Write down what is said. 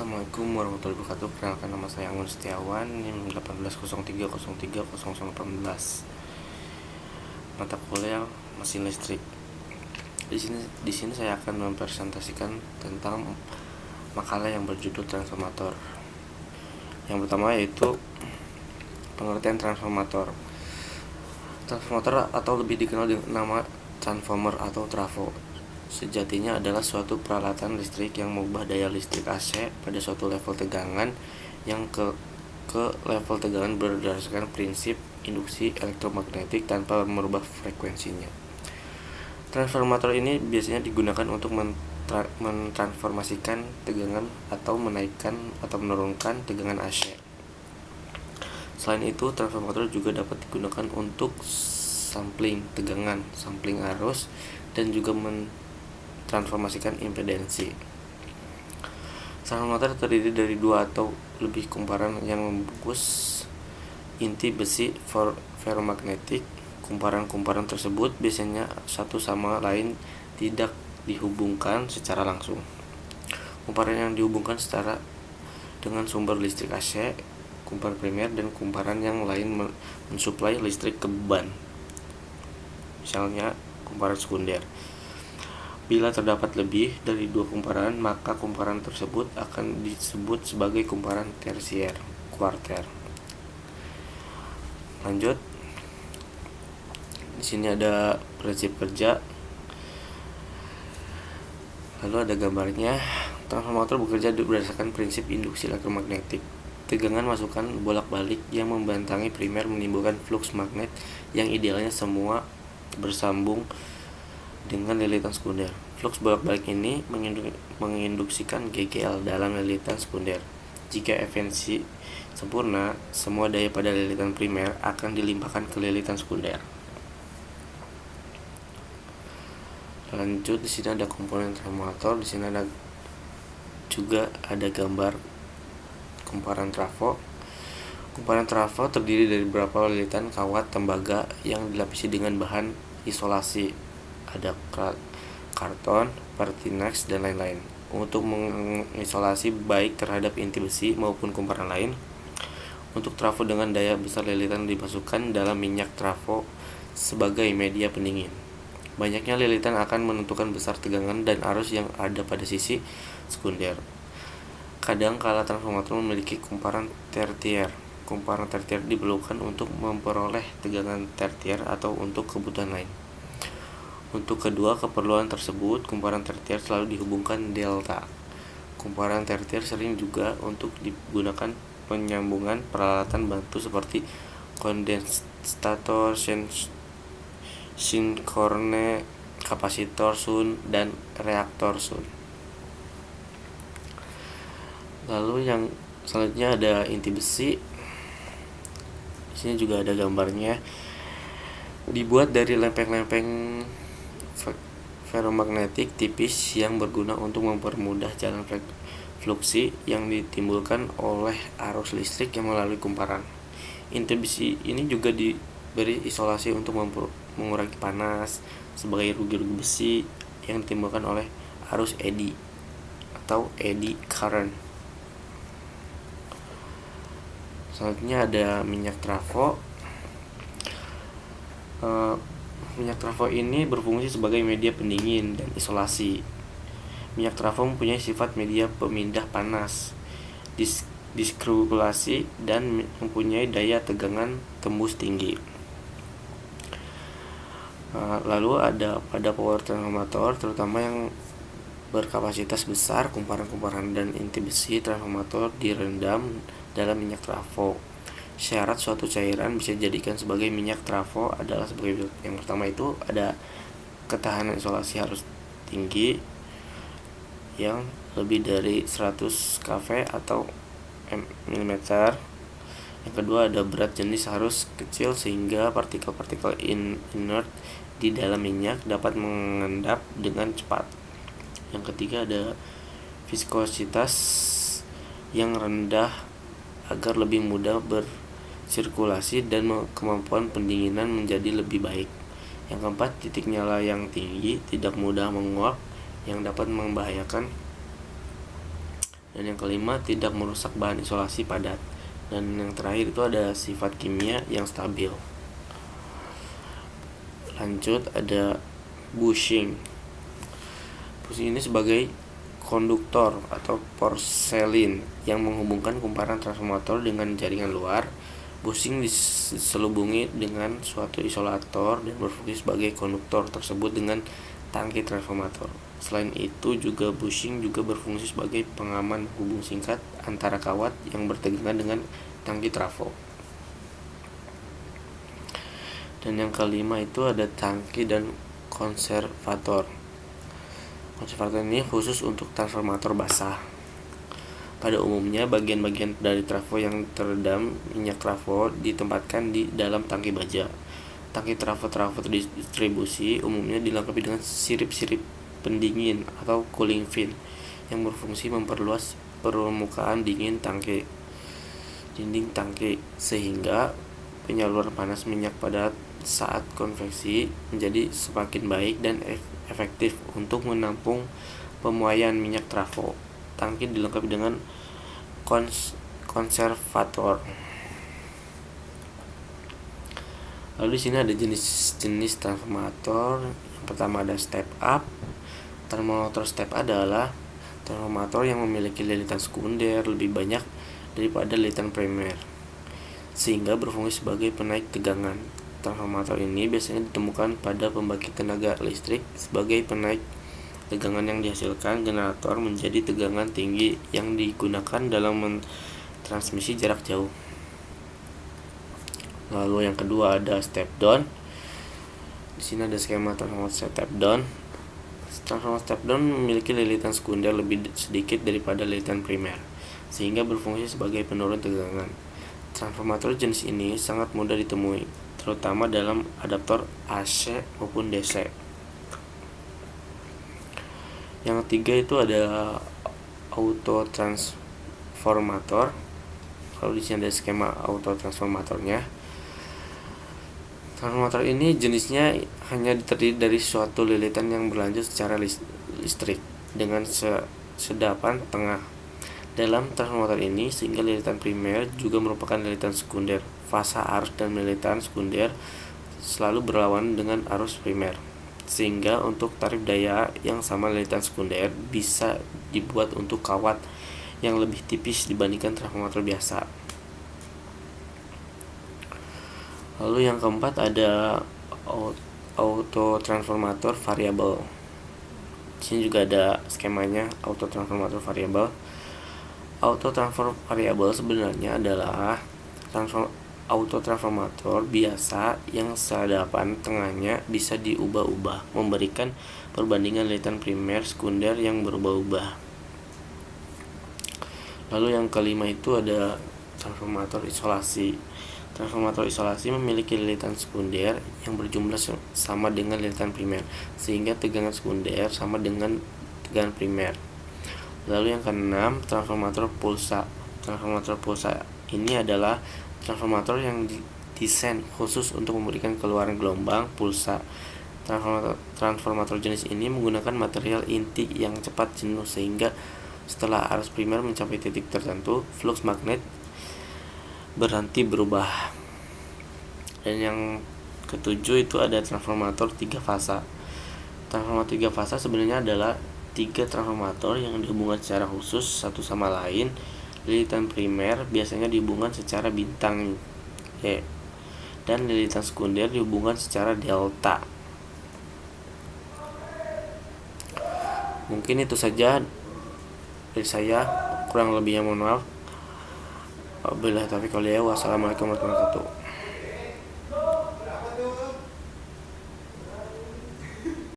Assalamualaikum warahmatullahi wabarakatuh. Perkenalkan, nama saya Anggun Setiawan, NIM 1803030018. Mata kuliah mesin listrik. Di sini saya akan mempresentasikan tentang makalah yang berjudul transformator. Yang pertama yaitu pengertian transformator. Transformator atau lebih dikenal dengan nama transformer atau trafo sejatinya adalah suatu peralatan listrik yang mengubah daya listrik AC pada suatu level tegangan yang ke level tegangan berdasarkan prinsip induksi elektromagnetik tanpa merubah frekuensinya. Transformator ini biasanya digunakan untuk mentransformasikan tegangan atau menaikkan atau menurunkan tegangan AC. Selain itu, transformator juga dapat digunakan untuk sampling tegangan, sampling arus, dan juga transformasikan impedansi. Transformator terdiri dari dua atau lebih kumparan yang membungkus inti besi ferromagnetik. Kumparan-kumparan tersebut biasanya satu sama lain tidak dihubungkan secara langsung. Kumparan yang dihubungkan secara dengan sumber listrik AC, kumparan primer, dan kumparan yang lain mensuplai listrik ke beban, misalnya kumparan sekunder. Bila terdapat lebih dari dua kumparan, maka kumparan tersebut akan disebut sebagai kumparan tersier, kuarter. Lanjut. Di sini ada prinsip kerja. Lalu ada gambarnya. Transformator bekerja berdasarkan prinsip induksi elektromagnetik. Tegangan masukan bolak-balik yang membentangi primer menimbulkan fluks magnet yang idealnya semua bersambung dengan lilitan sekunder. Fluks bolak-balik ini menginduksikan GGL dalam lilitan sekunder. Jika efisiensi sempurna, semua daya pada lilitan primer akan dilimpahkan ke lilitan sekunder. Lanjut, di sini ada komponen transformator. Di sini juga ada gambar kumparan trafo. Kumparan trafo terdiri dari beberapa lilitan kawat tembaga yang dilapisi dengan bahan isolasi. Ada karton, pertinax, dan lain-lain. Untuk mengisolasi baik terhadap inti besi maupun kumparan lain. Untuk trafo dengan daya besar, lilitan dimasukkan dalam minyak trafo sebagai media pendingin. Banyaknya lilitan akan menentukan besar tegangan dan arus yang ada pada sisi sekunder. Kadang kala transformator memiliki kumparan tertier. Kumparan tertier diperlukan untuk memperoleh tegangan tertier atau untuk kebutuhan lain. Untuk kedua keperluan tersebut, kumparan tertier selalu dihubungkan delta. Kumparan tertier sering juga untuk digunakan penyambungan peralatan bantu seperti kondensator, sinkrone, kapasitor shunt, dan reaktor shunt. Lalu yang selanjutnya ada inti besi. Di sini juga ada gambarnya. Dibuat dari lempeng-lempeng ferromagnetik tipis yang berguna untuk mempermudah jalan fluksi yang ditimbulkan oleh arus listrik yang melalui kumparan. Inti besi ini juga diberi isolasi untuk mengurangi panas sebagai rugi-rugi besi yang ditimbulkan oleh arus eddy atau eddy current. Selanjutnya ada minyak trafo. Minyak trafo ini berfungsi sebagai media pendingin dan isolasi. Minyak trafo mempunyai sifat media pemindah panas, disirkulasi, dan mempunyai daya tegangan tembus tinggi. Lalu ada pada power transformator, terutama yang berkapasitas besar, kumparan-kumparan dan inti besi transformator direndam dalam minyak trafo. Syarat suatu cairan bisa dijadikan sebagai minyak trafo adalah sebagai berikut. Yang pertama itu ada ketahanan isolasi harus tinggi yang lebih dari 100 kV atau mm. Yang kedua ada berat jenis harus kecil sehingga partikel-partikel inert di dalam minyak dapat mengendap dengan cepat. Yang ketiga ada viskositas yang rendah agar lebih mudah bersirkulasi dan kemampuan pendinginan menjadi lebih baik. Yang keempat, titik nyala yang tinggi, tidak mudah menguap yang dapat membahayakan Dan yang kelima, tidak merusak bahan isolasi padat. Dan yang terakhir itu ada sifat kimia yang stabil. Lanjut, ada bushing. Bushing ini sebagai konduktor atau porselin yang menghubungkan kumparan transformator dengan jaringan luar. Bushing diselubungi dengan suatu isolator dan berfungsi sebagai konduktor tersebut dengan tangki transformator. Selain itu juga bushing juga berfungsi sebagai pengaman hubung singkat antara kawat yang bertegangan dengan tangki trafo. Dan yang kelima itu ada tangki dan konservator. Konservator ini khusus untuk transformator basah. Pada umumnya, bagian-bagian dari trafo yang terendam minyak trafo ditempatkan di dalam tangki baja. Tangki trafo distribusi umumnya dilengkapi dengan sirip-sirip pendingin atau cooling fin yang berfungsi memperluas permukaan dinding tangki sehingga penyaluran panas minyak pada saat konveksi menjadi semakin baik dan efektif untuk menampung pemuaian minyak trafo. Tangki dilengkapi dengan konservator. Lalu di sini ada jenis-jenis transformator. Yang pertama ada step up. Transformator step adalah transformator yang memiliki lilitan sekunder lebih banyak daripada lilitan primer, sehingga berfungsi sebagai penaik tegangan. Transformator ini biasanya ditemukan pada pembangkit tenaga listrik sebagai penaik tegangan yang dihasilkan generator menjadi tegangan tinggi yang digunakan dalam transmisi jarak jauh. Lalu yang kedua ada step down. Di sini ada skema transformator step down. Transformator step down memiliki lilitan sekunder lebih sedikit daripada lilitan primer, sehingga berfungsi sebagai penurun tegangan. Transformator jenis ini sangat mudah ditemui, terutama dalam adaptor AC maupun DC. Yang ketiga itu ada auto transformator. Kalau di sini ada skema auto transformatornya. Transformator ini jenisnya hanya terdiri dari suatu lilitan yang berlanjut secara listrik dengan sedapan tengah dalam transformator ini, sehingga lilitan primer juga merupakan lilitan sekunder. Fasa arus dan lilitan sekunder selalu berlawanan dengan arus primer, sehingga untuk tarif daya yang sama lilitan sekunder bisa dibuat untuk kawat yang lebih tipis dibandingkan transformator biasa. Lalu yang keempat ada auto transformator variabel. Di sini juga ada skemanya auto transformator variabel. Auto transformator variabel sebenarnya adalah auto transformator biasa yang sedapan tengahnya bisa diubah-ubah, memberikan perbandingan lilitan primer sekunder yang berubah-ubah. Lalu yang kelima itu ada transformator isolasi. Transformator isolasi memiliki lilitan sekunder yang berjumlah sama dengan lilitan primer, sehingga tegangan sekunder sama dengan tegangan primer. Lalu yang keenam, transformator pulsa. Transformator pulsa ini adalah transformator yang didesain khusus untuk memberikan keluaran gelombang pulsa. Transformator jenis ini menggunakan material inti yang cepat jenuh, sehingga setelah arus primer mencapai titik tertentu, flux magnet berhenti berubah. Dan yang ketujuh itu ada transformator 3 fasa. Transformator 3 fasa sebenarnya adalah 3 transformator yang dihubungkan secara khusus satu sama lain. Lilitan primer biasanya dihubungkan secara bintang Y, dan lilitan sekunder dihubungkan secara delta. Mungkin itu saja dari saya, kurang lebihnya mohon maaf. Wabillahi taufiq wal hidayah. Wassalamualaikum warahmatullahi wabarakatuh.